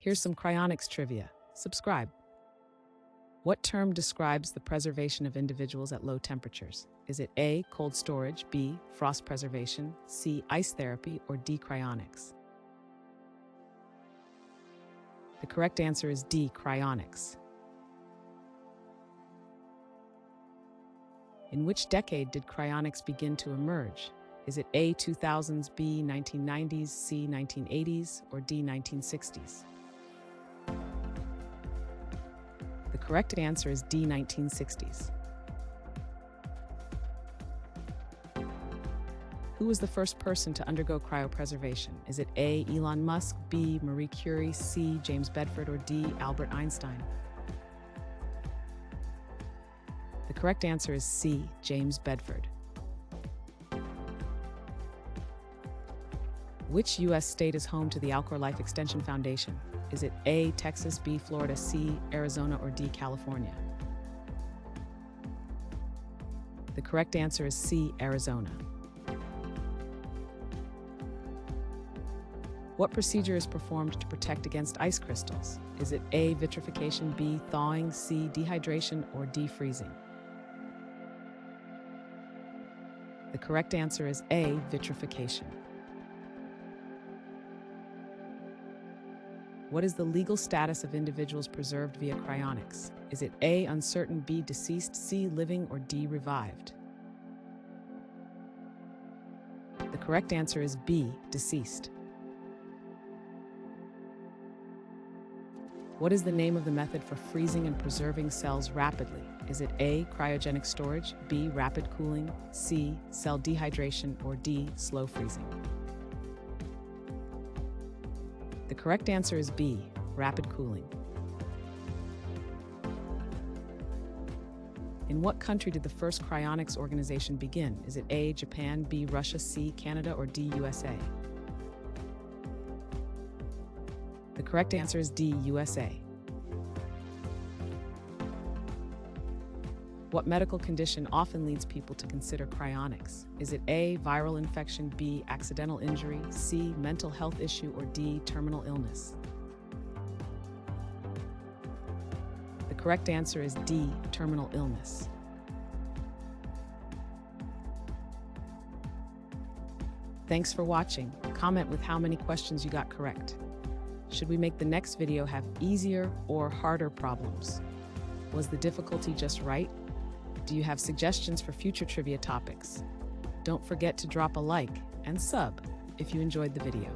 Here's some cryonics trivia. Subscribe. What term describes the preservation of individuals at low temperatures? Is it A, cold storage, B, frost preservation, C, ice therapy, or D, cryonics? The correct answer is D, cryonics. In which decade did cryonics begin to emerge? Is it A, 2000s, B, 1990s, C, 1980s, or D, 1960s? The correct answer is D, 1960s. Who was the first person to undergo cryopreservation? Is it A, Elon Musk, B, Marie Curie, C, James Bedford, or D, Albert Einstein? The correct answer is C, James Bedford. Which U.S. state is home to the Alcor Life Extension Foundation? Is it A, Texas, B, Florida, C, Arizona, or D, California? The correct answer is C, Arizona. What procedure is performed to protect against ice crystals? Is it A, vitrification, B, thawing, C, dehydration, or D, freezing? The correct answer is A, vitrification. What is the legal status of individuals preserved via cryonics? Is it A, uncertain, B, deceased, C, living, or D, revived? The correct answer is B, deceased. What is the name of the method for freezing and preserving cells rapidly? Is it A, cryogenic storage, B, rapid cooling, C, cell dehydration, or D, slow freezing? The correct answer is B, rapid cooling. In what country did the first cryonics organization begin? Is it A, Japan, B, Russia, C, Canada, or D, USA? The correct answer is D, USA. What medical condition often leads people to consider cryonics? Is it A, viral infection, B, accidental injury, C, mental health issue, or D, terminal illness? The correct answer is D, terminal illness. Thanks for watching. Comment with how many questions you got correct. Should we make the next video have easier or harder problems? Was the difficulty just right? Do you have suggestions for future trivia topics? Don't forget to drop a like and sub if you enjoyed the video.